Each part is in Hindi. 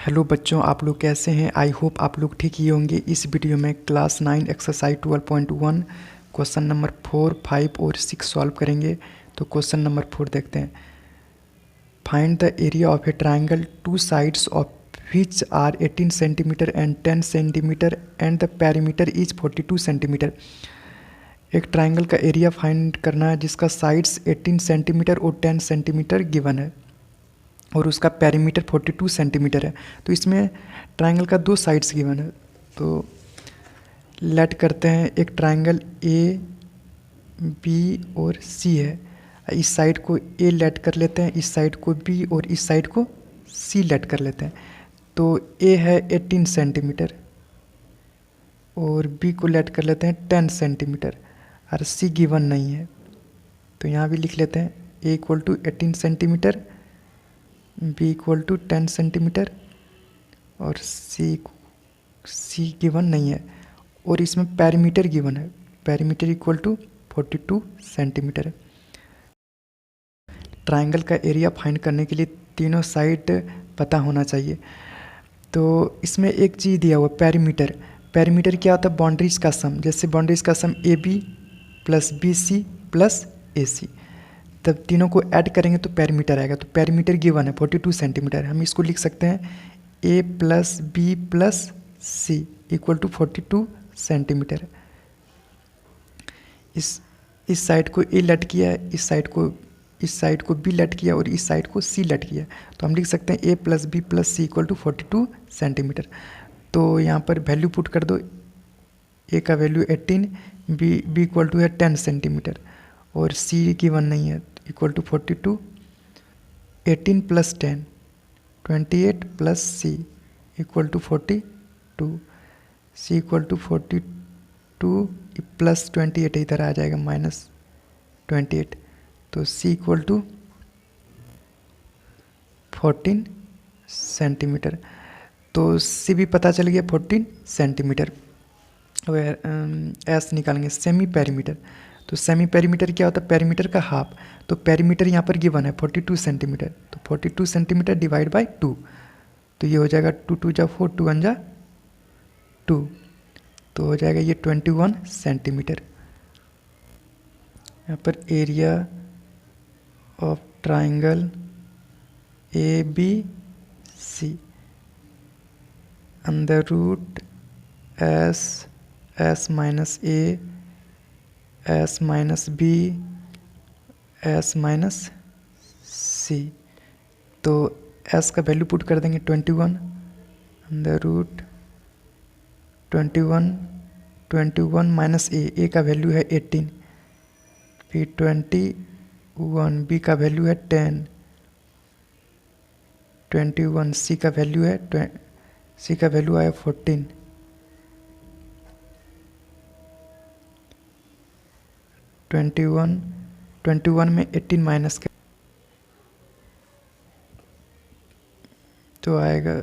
हेलो बच्चों, आप लोग कैसे हैं। आई होप आप लोग ठीक ही होंगे। इस वीडियो में क्लास 9 एक्सरसाइज 12.1 क्वेश्चन नंबर 4, 5 और 6 सॉल्व करेंगे। तो क्वेश्चन नंबर 4 देखते हैं। Find the area of a triangle two sides of which are 18 centimetre and 10 centimetre and the perimeter is 42 centimetre. एक ट्राइंगल का एरिया फाइंड करना है जिसका साइड्स 18 सेंटीमीटर और 10 सेंटीमीटर गिवन है और उसका पेरीमीटर 42 सेंटीमीटर है। तो इसमें ट्राइंगल का दो साइड्स गिवन है। तो लेट करते हैं, एक ट्राइंगल ए बी और सी है। इस साइड को ए लेट कर लेते हैं, इस साइड को बी और इस साइड को सी लेट कर लेते हैं। तो ए है 18 सेंटीमीटर और बी को लेट कर लेते हैं 10 सेंटीमीटर और सी गिवन नहीं है। तो यहाँ भी लिख लेते हैं A equal to 18 centimetre, B equal to 10 centimetre और सी गिवन नहीं है। और इसमें पेरीमीटर गिवन है, पेरीमीटर इक्वल टू 42 सेंटीमीटर है। ट्राइंगल का एरिया फाइंड करने के लिए तीनों साइड पता होना चाहिए। तो इसमें एक चीज़ दिया हुआ पेरीमीटर। पेरीमीटर क्या होता है? बाउंड्रीज का सम। जैसे बाउंड्रीज का sum A B plus B C plus A C, तब तीनों को ऐड करेंगे तो पेरीमीटर आएगा। तो पेरीमीटर गिवन है 42 सेंटीमीटर। हम इसको लिख सकते हैं A plus B plus C equal to 42 centimetre. इस साइड को ए लेट किया है, इस साइड को बी लेट किया और इस साइड को सी लेट किया। तो हम लिख सकते हैं A plus B plus C equal to 42 centimetre. तो यहाँ पर वैल्यू पुट कर दो। ए का वैल्यू 18, बी इक्वल टू है 10 सेंटीमीटर और सी गिवन नहीं है, equal to 42। 18 plus 10 28 plus C equal to 42। C equal to 42 plus 28 इधर आ जाएगा माइनस 28। तो सी इक्वल टू 14 सेंटीमीटर। तो सी भी पता चल गया 14 सेंटीमीटर। एस निकालेंगे सेमी पेरीमीटर। तो सेमी पेरीमीटर क्या होता है? पेरीमीटर का हाफ। तो पेरीमीटर यहाँ पर गिवन है 42 सेंटीमीटर। तो 42 सेंटीमीटर डिवाइड बाय 2, तो ये हो जाएगा 2 2 जा 4, 2 1 जा 2, तो हो जाएगा ये 21 सेंटीमीटर। यहाँ पर area of triangle A B C under root S minus A S minus B S minus C. तो एस का वैल्यू पुट कर देंगे 21 अंडर रूट 21 माइनस ए का वैल्यू है 18, फिर 21, बी का वैल्यू है 10, 21, सी का वैल्यू आया 14। 21 में 18 माइनस कर तो आएगा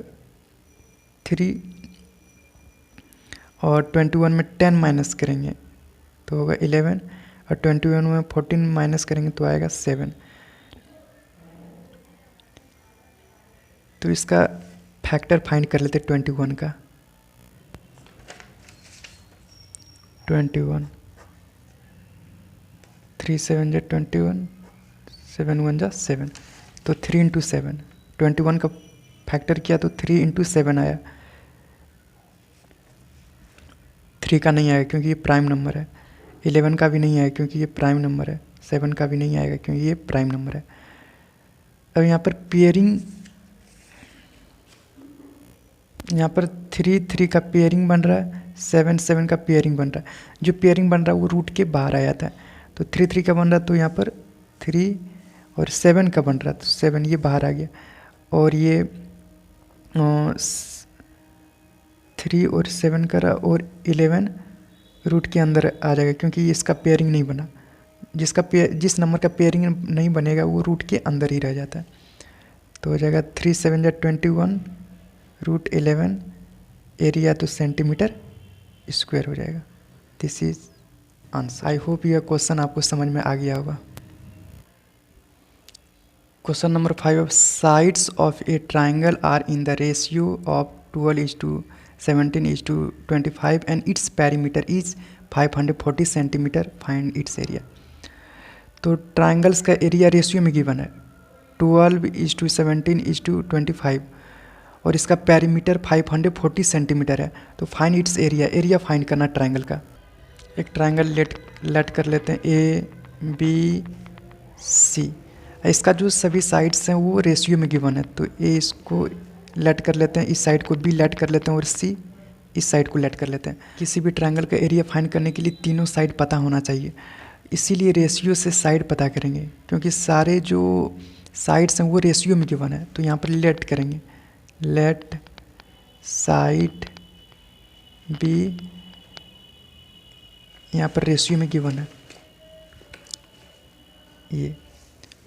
3 और 21 में 10 माइनस करेंगे तो होगा 11 और 21 में 14 माइनस करेंगे तो आएगा 7। तो इसका फैक्टर फाइंड कर लेते 21 का। 21 3 7 जा 21, 7 1 जा 7, तो 3 इंटू 7। 21 का फैक्टर किया तो 3 इंटू 7 आया। 3 का नहीं आएगा क्योंकि ये प्राइम नंबर है। 11 का भी नहीं आएगा क्योंकि ये प्राइम नंबर है। 7 का भी नहीं आएगा क्योंकि ये प्राइम नंबर है। अब यहाँ पर पेयरिंग, यहाँ पर 3 3 का पेयरिंग बन रहा है, 7 7 का पेयरिंग बन रहा है। जो पेयरिंग बन रहा है वो रूट के बाहर आ जाता है। तो 3 3 का बन रहा है तो यहाँ पर 3 और 7 का बन रहा है तो 7 ये बाहर आ गया। और ये 3 और 7 करा और 11 रूट के अंदर आ जाएगा क्योंकि इसका पेयरिंग नहीं बना। जिस नंबर का पेयरिंग नहीं बनेगा वो रूट के अंदर ही रह जाता है। तो हो जाएगा 3 7 जा 21 रूट 11 एरिया तो सेंटीमीटर स्क्वायर हो जाएगा। This is answer. I hope यह क्वेश्चन आपको समझ में आ गया होगा। Question number 5, sides of a triangle are in the ratio of 12:17:25 and its perimeter is 540 centimetre, find its area. तो ट्राइंगल्स का एरिया रेशियो में गिवन है 12:17:25 और इसका पेरीमीटर 540 सेंटीमीटर है। तो find its area, area find करना ट्राइंगल का। एक ट्राइंगल लेट कर लेते हैं ए बी सी। इसका जो सभी साइड्स हैं वो रेशियो में गिवन है, तो ए इसको लेट कर लेते हैं, इस साइड को बी लेट कर लेते हैं और सी इस साइड को लेट कर लेते हैं। किसी भी ट्राइंगल का एरिया फाइंड करने के लिए तीनों साइड पता होना चाहिए, इसीलिए रेशियो से साइड पता करेंगे, क्योंकि सारे जो साइड्स हैं वो रेशियो में गिवन है। तो यहाँ पर लेट करेंगे, लेट साइड बी यहाँ पर रेशियो में गिवन है ये।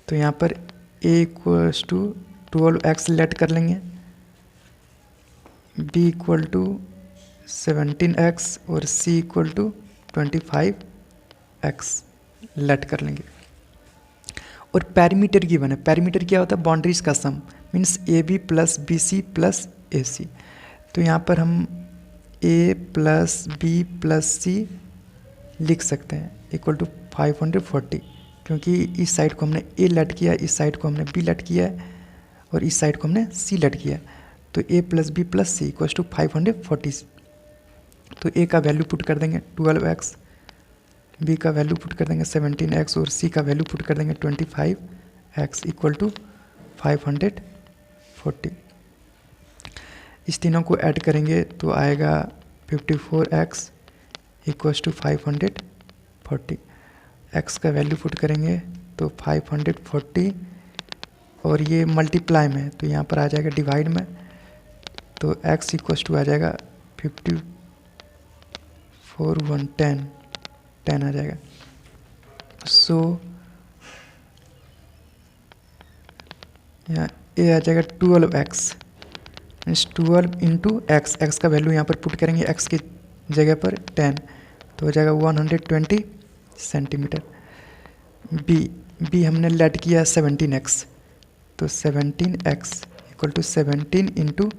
तो यहाँ पर a equals to 12x late कर लेंगे, b इक्वल टू 17x और c equal to 25x late कर लेंगे। और पेरीमीटर गिवन है, पेरीमीटर क्या होता है? बाउंड्रीज का sum, means A B plus B C plus A C. तो यहाँ पर हम a plus B plus C लिख सकते हैं इक्वल टू 540, क्योंकि इस साइड को हमने a लेट किया, इस साइड को हमने b लेट किया है और इस साइड को हमने c लेट किया है। तो a plus B plus C equal to 540। तो a का वैल्यू पुट कर देंगे 12x, b का वैल्यू पुट कर देंगे 17x और c का वैल्यू पुट कर देंगे 25x इक्वल टू 540। इस तीनों को ऐड करेंगे तो आएगा 54x इक्वल्स टू 540। x का वैल्यू पुट करेंगे तो 540 और ये मल्टीप्लाई में, तो यहाँ पर आ जाएगा डिवाइड में, तो x इक्वल्स टू आ जाएगा 54 110 10 आ जाएगा। सो यहाँ a आ जाएगा 12x, means 12 into x, x का वैल्यू यहाँ पर पुट करेंगे x की जगह पर 10, तो हो जाएगा 120 सेंटीमीटर। b हमने लेट किया 17x, तो 17x equal to 17 into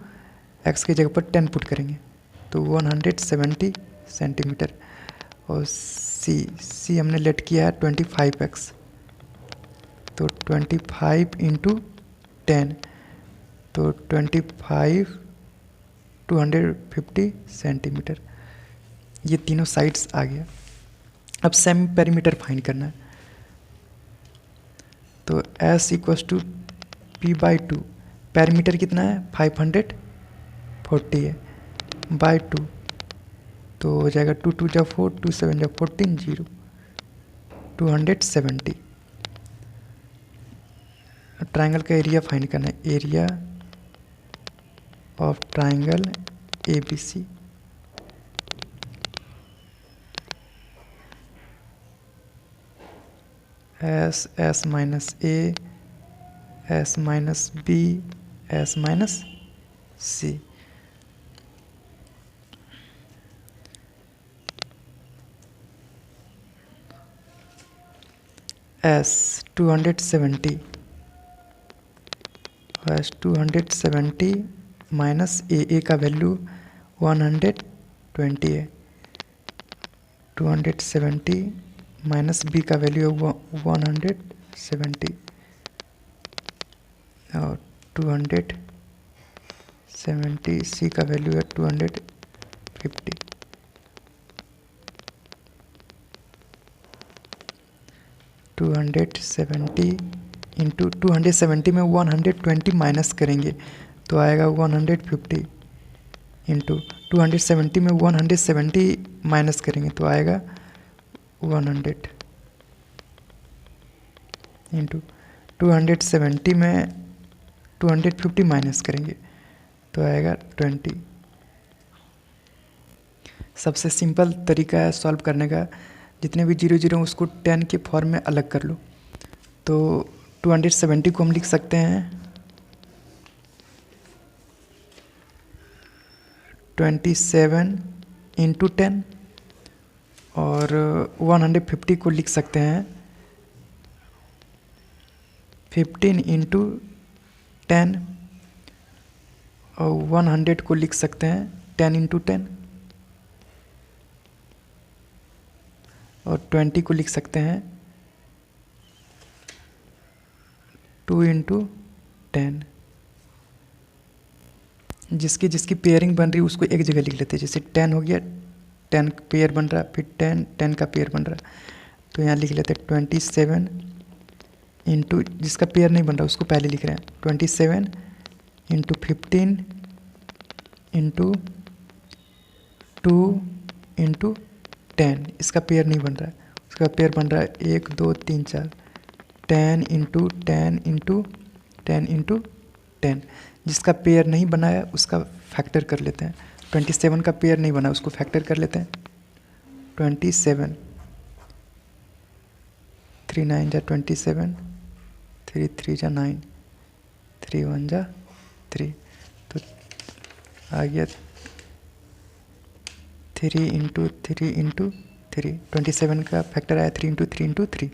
x की जगह पर 10 पुट करेंगे तो 170 सेंटीमीटर। और c हमने लेट किया है 25x, तो 25 इंटू 10 तो 25 250 सेंटीमीटर। ये तीनों साइड्स आ गया। अब सेमी पेरीमीटर फाइंड करना है, तो s equals to p/2, perimeter कितना है 540 है, बाई 2, तो हो जाएगा 2 2 जा 4, 2 7 जा 14, 0 270। ट्राइंगल का एरिया फाइंड करना है, area of triangle ABC S minus A S minus B S minus C। S 270 minus A का वैल्यू 120 है, 270 माइनस B का वैल्यू है 170 और 270 C का वैल्यू है 250। 270 इंटू 270 में 120 माइनस करेंगे तो आएगा 150 इंटू 270 में 170 माइनस करेंगे तो आएगा 100 इंटू 270 में 250 माइनस करेंगे तो आएगा 20। सबसे सिंपल तरीका है सॉल्व करने का, जितने भी 0 0 उसको 10 के फॉर्म में अलग कर लो। तो 270 को हम लिख सकते हैं 27 इंटू 10 और 150 को लिख सकते हैं 15 इंटू 10 और 100 को लिख सकते हैं 10 इंटू 10 और 20 को लिख सकते हैं 2 इंटू 10। जिसकी जिसकी पेयरिंग बन रही है उसको एक जगह लिख लेते हैं। जैसे 10 हो गया, 10 पेयर बन रहा, फिर 10 10 का पेयर बन रहा, तो यहाँ लिख लेते हैं 27 इंटू, जिसका पेयर नहीं बन रहा उसको पहले लिख रहे हैं 27 इंटू 15 इंटू 2 इंटू 10। इसका पेयर नहीं बन रहा है, उसका पेयर बन रहा है 1 2 3 4, 10 इंटू 10 इंटू 10 इंटू 10। जिसका पेयर नहीं बनाया उसका फैक्टर कर लेते हैं। 27 का पेयर नहीं बना उसको फैक्टर कर लेते हैं। 27 3 9 जा 27, 3 3 जा 9, 3 1 जा 3, तो आ गया 3 इंटू 3 इंटू 3। 27 का फैक्टर आया 3 इंटू 3 इंटू 3।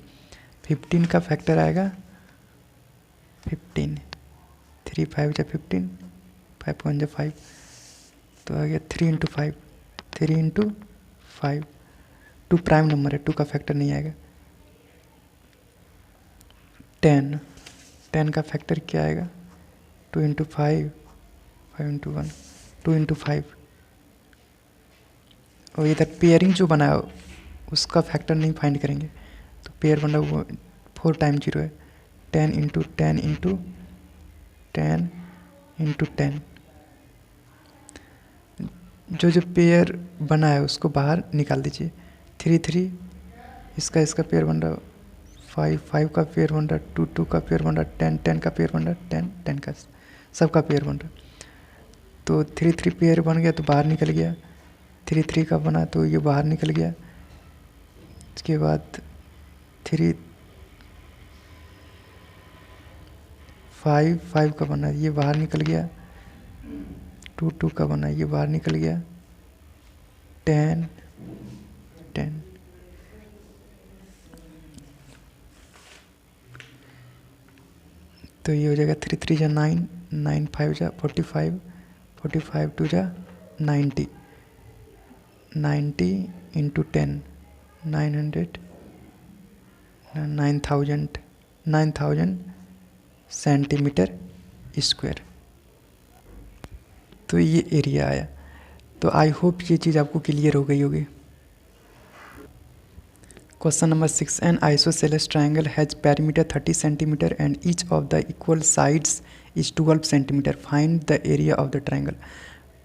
15 का फैक्टर आएगा 15, 3 5 जा 15, 5 1 जा 5, तो आ गया 3 इंटू 5, 3 इंटू 5। 2 प्राइम नंबर है, 2 का फैक्टर नहीं आएगा। 10, 10 का फैक्टर क्या आएगा 2 इंटू 5, 5 इंटू 1, 2 इंटू 5। और इधर पेयरिंग जो बना है उसका फैक्टर नहीं फाइंड करेंगे, तो पेयर बना वो 4 टाइम 0 है। 10 इंटू 10 इंटू 10 इंटू 10। जो जो पेयर बना है उसको बाहर निकाल दीजिए। 3 3, इसका पेयर बन रहा 5 5 का पेयर बन रहा 2 2 का पेयर बन रहा 10 10 का पेयर बन रहा 10 10 का, सबका पेयर बन रहा। तो 3 3 पेयर बन गया तो बाहर निकल गया। 3 3 का बना तो ये बाहर निकल गया। इसके बाद 3 5 5 का बना ये बाहर निकल गया। 2 2 का बना ये बाहर निकल गया। 10 10, तो ये हो जाएगा 3 3 जा 9, 9 5 जा 45, 45 2 जा 90, 90 इंटू 10, 900, 9000 सेंटीमीटर स्क्वायर। तो ये एरिया आया। तो आई होप ये चीज़ आपको क्लियर हो गई होगी। Question number 6, N isosceles triangle has perimeter 30 centimetre and each of the equal sides is 12 centimetre, find the area of the triangle.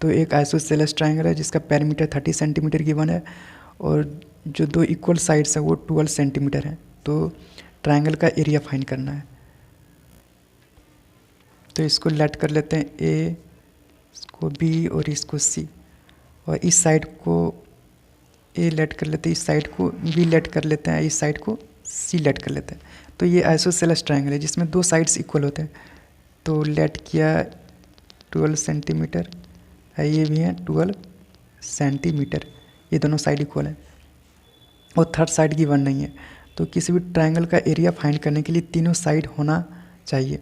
तो एक आइसोसेलेस ट्राइंगल है जिसका पेरीमीटर 30 सेंटीमीटर गिवन है और जो दो इक्वल साइड्स हैं वो 12 सेंटीमीटर हैं। तो ट्राइंगल का एरिया फाइंड करना है। तो इसको लेट कर लेते हैं ए, इसको बी और इसको सी, और इस साइड को ए लेट कर लेते हैं, इस साइड को बी लेट कर लेते हैं, इस साइड को सी लेट कर लेते हैं। तो ये आइसोसेलेस ट्राइंगल है जिसमें दो साइड्स इक्वल होते हैं। तो लेट किया 12 सेंटीमीटर, ये भी है 12 सेंटीमीटर, ये दोनों साइड इक्वल हैं और थर्ड साइड गिवन नहीं है। तो किसी भी ट्राइंगल का एरिया फाइंड करने के लिए तीनों साइड होना चाहिए।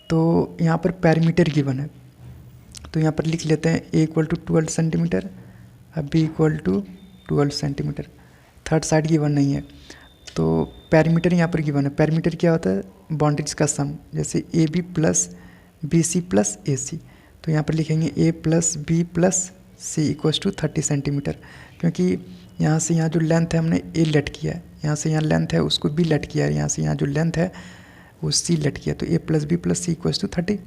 तो यहाँ पर पेरीमीटर गिवन है, तो यहाँ पर लिख लेते हैं ए इक्वल टू 12 सेंटीमीटर, अब B equal to 12 centimetre. Third side given नहीं है, तो पेरीमीटर यहाँ पर गिवन है। पेरीमीटर क्या होता है, बाउंड्रीज का सम, जैसे A B plus B C plus A C. तो यहाँ पर लिखेंगे A plus B plus C equals to 30 centimetre, क्योंकि यहाँ से यहाँ जो लेंथ है हमने ए लेट किया है, यहाँ से यहाँ लेंथ है उसको बी लेट किया है, यहाँ से यहाँ जो लेंथ है वो सी लेट किया। तो A plus B plus C equals to 30।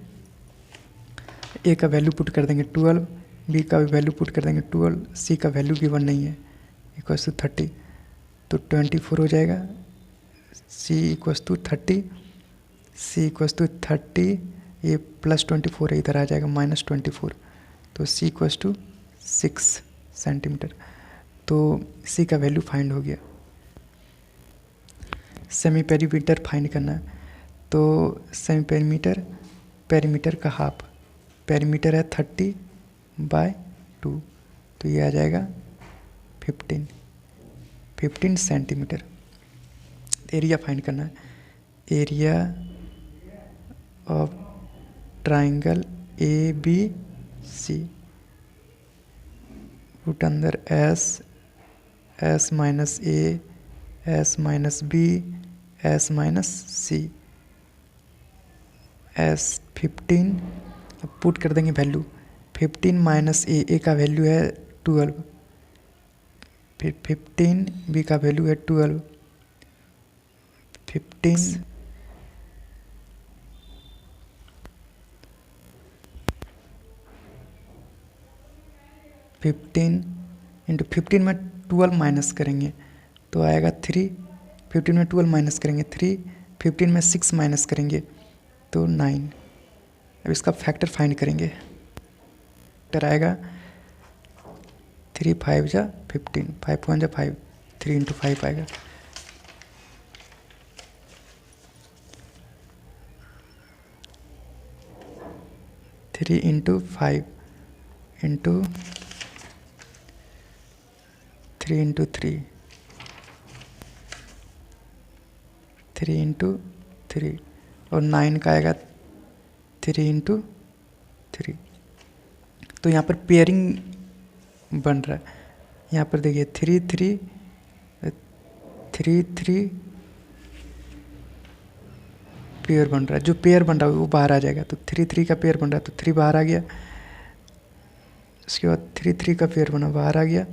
A का वैल्यू पुट कर देंगे 12, बी का वैल्यू पुट कर देंगे 12, सी का वैल्यू गिवन नहीं है, इक्वल्स टू 30। तो 24 हो जाएगा। C equals to 30, C equals to 30, ये प्लस 24 है, इधर आ जाएगा माइनस 24। तो सी इक्वल्स टू 6 सेंटीमीटर। तो सी का वैल्यू फाइंड हो गया। सेमी पेरीमीटर फाइंड करना है। तो सेमी पेरीमीटर, पेरीमीटर का हाफ, पेरीमीटर है 30/2, तो ये आ जाएगा 15 सेंटीमीटर। एरिया फाइंड करना है। Area of triangle A B C, put अंदर S minus A, S minus B, S minus C, S 15, अब पुट कर देंगे वैल्यू 15 माइनस ए का वैल्यू है 12, फिर 15 बी का वैल्यू है 12, 15 इंटू 15 में 12 माइनस करेंगे तो आएगा 3, 15 में 12 माइनस करेंगे 3, 15 में 6 माइनस करेंगे तो 9। अब इसका फैक्टर फाइंड करेंगे, फैक्टर आएगा 3 5 जा 15, 5 1 जा 5, 3 इंटू 5 आएगा। Three into 5 into 3 into 3, 3 into 3 और 9 का आएगा 3 इंटू 3। तो यहाँ पर पेयरिंग बन रहा है, यहाँ पर देखिए 3 3 3 3 पेयर बन रहा है, जो पेयर बन रहा है वो बाहर आ जाएगा। तो 3 3 का पेयर बन रहा है तो 3 बाहर आ गया, उसके बाद 3 3 का पेयर बना बाहर आ गया,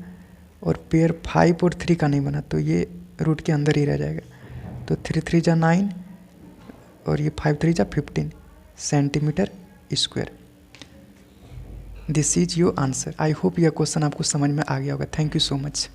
और पेयर 5 और 3 का नहीं बना तो ये रूट के अंदर ही रह जाएगा। तो 3 3 जा 9 और ये 5 3 जा 15 centimetre square. This is your answer. I hope यह क्वेश्चन आपको समझ में आ गया होगा। Thank you so much.